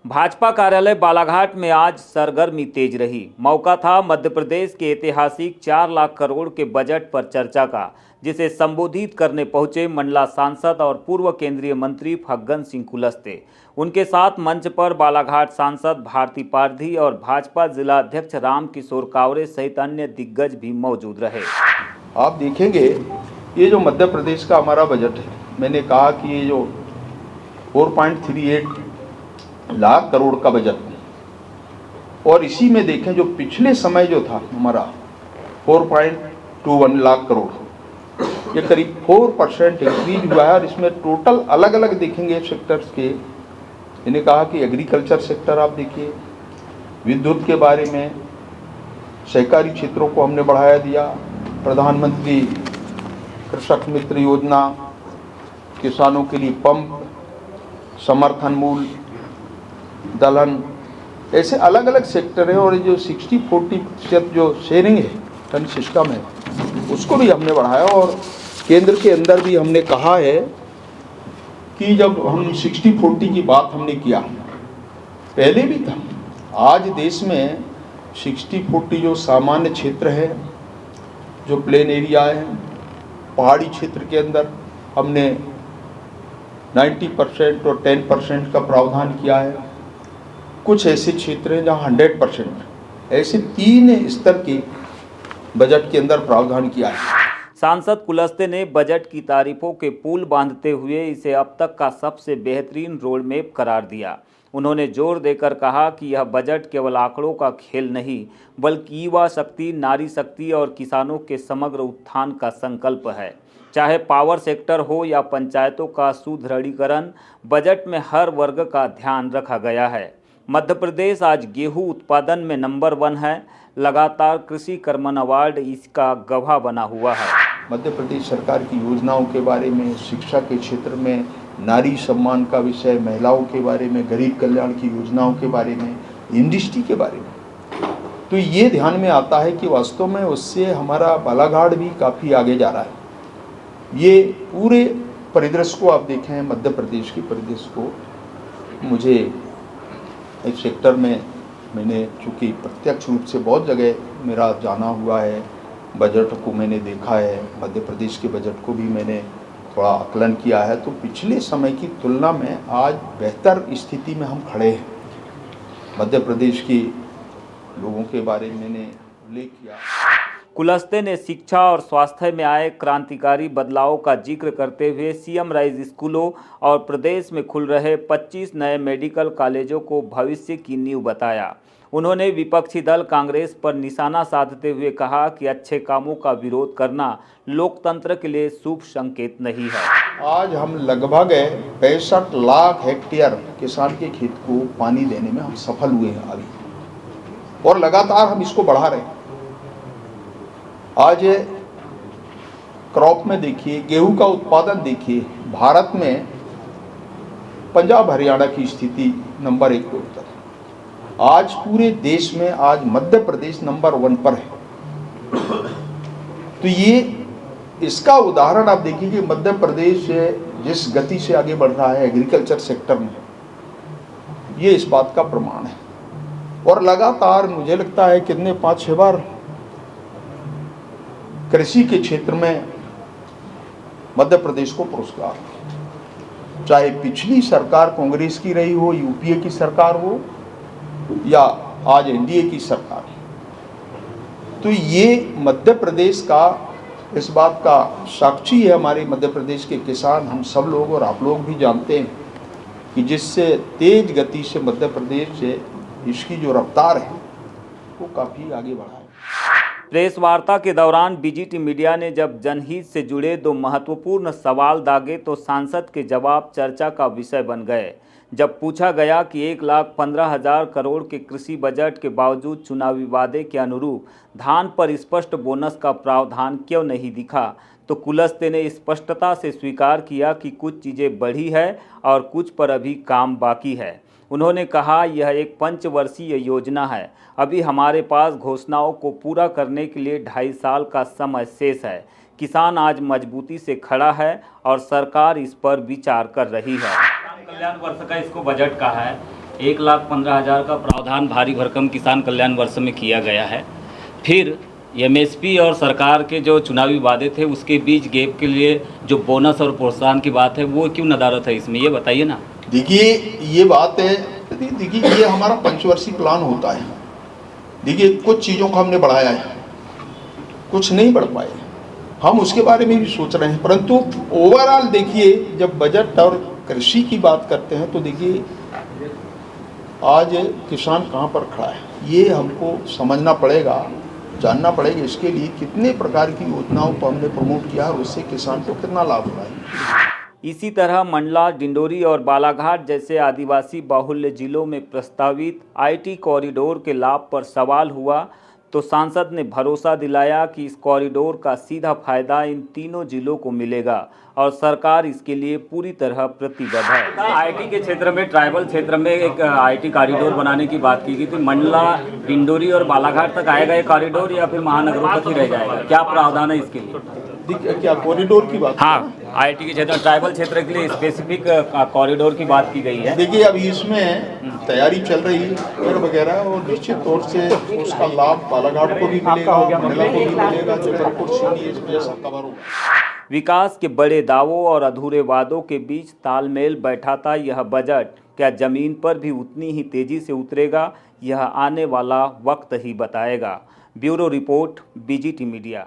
भाजपा कार्यालय बालाघाट में आज सरगर्मी तेज रही। मौका था मध्य प्रदेश के ऐतिहासिक 4 लाख करोड़ के बजट पर चर्चा का, जिसे संबोधित करने पहुंचे मंडला सांसद और पूर्व केंद्रीय मंत्री फग्गन सिंह कुलस्ते। उनके साथ मंच पर बालाघाट सांसद भारती पारधी और भाजपा जिला अध्यक्ष राम किशोर कावरे सहित अन्य दिग्गज भी मौजूद रहे। आप देखेंगे ये जो मध्य प्रदेश का हमारा बजट है, मैंने कहा कि ये जो 4.38 लाख करोड़ का बजट, और इसी में देखें जो पिछले समय जो था हमारा 4.21 लाख करोड़, ये करीब 4% इंक्रीज हुआ है। और इसमें टोटल अलग अलग देखेंगे सेक्टर्स के, मैंने कहा कि एग्रीकल्चर सेक्टर आप देखिए, विद्युत के बारे में, सहकारी क्षेत्रों को हमने बढ़ाया दिया, प्रधानमंत्री कृषक मित्र योजना, किसानों के लिए पंप, समर्थन मूल्य, दलहन, ऐसे अलग अलग सेक्टर हैं। और जो 60-40% जो शेयरिंग है, टन सिस्टम है, उसको भी हमने बढ़ाया। और केंद्र के अंदर भी हमने कहा है कि जब हम 60-40 की बात हमने किया, पहले भी था, आज देश में 60-40 जो सामान्य क्षेत्र है, जो प्लेन एरिया है, पहाड़ी क्षेत्र के अंदर हमने 90% और 10% का प्रावधान किया है। कुछ ऐसे क्षेत्र हैं जहाँ 100%, ऐसे 3 स्तर के बजट के अंदर प्रावधान किया है। सांसद कुलस्ते ने बजट की तारीफों के पुल बांधते हुए इसे अब तक का सबसे बेहतरीन रोड मैप करार दिया। उन्होंने जोर देकर कहा कि यह बजट केवल आंकड़ों का खेल नहीं, बल्कि युवा शक्ति, नारी शक्ति और किसानों के समग्र उत्थान का संकल्प है। चाहे पावर सेक्टर हो या पंचायतों का सुदृढ़ीकरण, बजट में हर वर्ग का ध्यान रखा गया है। मध्य प्रदेश आज गेहूं उत्पादन में नंबर 1 है। लगातार कृषि कर्मण अवार्ड इसका गवाह बना हुआ है। मध्य प्रदेश सरकार की योजनाओं के बारे में, शिक्षा के क्षेत्र में, नारी सम्मान का विषय, महिलाओं के बारे में, गरीब कल्याण की योजनाओं के बारे में, इंडस्ट्री के बारे में, तो ये ध्यान में आता है कि वास्तव में उससे हमारा बालाघाट भी काफ़ी आगे जा रहा है। ये पूरे परिदृश्य को आप देखें, मध्य प्रदेश के परिदृश्य को, मुझे इस सेक्टर में मैंने चूँकि प्रत्यक्ष रूप से बहुत जगह मेरा जाना हुआ है, बजट को मैंने देखा है, मध्य प्रदेश के बजट को भी मैंने थोड़ा आकलन किया है, तो पिछले समय की तुलना में आज बेहतर स्थिति में हम खड़े हैं। मध्य प्रदेश के लोगों के बारे में मैंने उल्लेख किया। कुलस्ते ने शिक्षा और स्वास्थ्य में आए क्रांतिकारी बदलावों का जिक्र करते हुए सीएम राइज स्कूलों और प्रदेश में खुल रहे 25 नए मेडिकल कॉलेजों को भविष्य की नींव बताया। उन्होंने विपक्षी दल कांग्रेस पर निशाना साधते हुए कहा कि अच्छे कामों का विरोध करना लोकतंत्र के लिए शुभ संकेत नहीं है। आज हम लगभग 65 लाख हेक्टेयर किसान के खेत को पानी देने में हम सफल हुए हैं अभी, और लगातार हम इसको बढ़ा रहे हैं। आज क्रॉप में देखिए, गेहूं का उत्पादन देखिए, भारत में पंजाब हरियाणा की स्थिति नंबर 1 पे उतर है। आज पूरे देश में आज मध्य प्रदेश नंबर 1 पर है। तो ये इसका उदाहरण आप देखिए कि मध्य प्रदेश जिस गति से आगे बढ़ रहा है एग्रीकल्चर सेक्टर में, ये इस बात का प्रमाण है। और लगातार मुझे लगता है कितने 5-6 बार कृषि के क्षेत्र में मध्य प्रदेश को पुरस्कार, चाहे पिछली सरकार कांग्रेस की रही हो, यूपीए की सरकार हो, या आज एनडीए की सरकार, तो ये मध्य प्रदेश का इस बात का साक्षी है। हमारे मध्य प्रदेश के किसान, हम सब लोग और आप लोग भी जानते हैं कि जिससे तेज गति से मध्य प्रदेश से इसकी जो रफ्तार है वो काफ़ी आगे बढ़ा है। प्रेस वार्ता के दौरान बीजीटी मीडिया ने जब जनहित से जुड़े 2 महत्वपूर्ण सवाल दागे तो सांसद के जवाब चर्चा का विषय बन गए। जब पूछा गया कि 1,15,000 करोड़ के कृषि बजट के बावजूद चुनावी वादे के अनुरूप धान पर स्पष्ट बोनस का प्रावधान क्यों नहीं दिखा, तो कुलस्ते ने स्पष्टता से स्वीकार किया कि कुछ चीज़ें बढ़ी है और कुछ पर अभी काम बाकी है। उन्होंने कहा, यह एक पंचवर्षीय योजना है, अभी हमारे पास घोषणाओं को पूरा करने के लिए 2.5 साल का समय शेष है। किसान आज मजबूती से खड़ा है और सरकार इस पर विचार कर रही है। कल्याण वर्ष का इसको बजट कहा है, 1,15,000 का प्रावधान भारी भरकम किसान कल्याण वर्ष में किया गया है। फिर एमएसपी और सरकार के जो चुनावी वादे थे उसके बीच गैप के लिए जो बोनस और प्रोत्साहन की बात है वो क्यों नदारत है इसमें, ये बताइए ना। देखिए ये बात है, देखिए ये हमारा पंचवर्षीय प्लान होता है। देखिए कुछ चीज़ों को हमने बढ़ाया है, कुछ नहीं बढ़ पाए, हम उसके बारे में भी सोच रहे हैं। परंतु ओवरऑल देखिए जब बजट और कृषि की बात करते हैं तो देखिए आज किसान कहाँ पर खड़ा है ये हमको समझना पड़ेगा, जानना पड़ेगा। इसके लिए कितने प्रकार की योजनाओं को हमने प्रमोट किया और उससे किसान को कितना लाभ हुआ है। इसी तरह मंडला, डिंडोरी और बालाघाट जैसे आदिवासी बाहुल्य जिलों में प्रस्तावित आईटी कॉरिडोर के लाभ पर सवाल हुआ तो सांसद ने भरोसा दिलाया कि इस कॉरिडोर का सीधा फायदा इन तीनों जिलों को मिलेगा और सरकार इसके लिए पूरी तरह प्रतिबद्ध है। आईटी के क्षेत्र में, ट्राइबल क्षेत्र में एक आईटी कॉरिडोर बनाने की बात की गई थी। मंडला, डिंडोरी और बालाघाट तक आएगा ये कॉरिडोर या फिर महानगरों तक ही रह जाएगा? क्या प्रावधान है इसके लिए? क्या कॉरिडोर की बात? हाँ, आईटी के क्षेत्र, ट्राइबल क्षेत्र के लिए स्पेसिफिक कॉरिडोर की बात की गई है। देखिए अभी इसमें तैयारी चल रही है वगैरह, और निश्चित तौर से उसका लाभ बालाघाट को भी मिलेगा, मंडला को भी मिलेगा, जबलपुर सीधी इसमें ऐसा कवर होगा। विकास के बड़े दावों और अधूरे वादों के बीच तालमेल बैठाता यह बजट क्या जमीन पर भी उतनी ही तेजी से उतरेगा, यह आने वाला वक्त ही बताएगा। Bureau report, BGT media.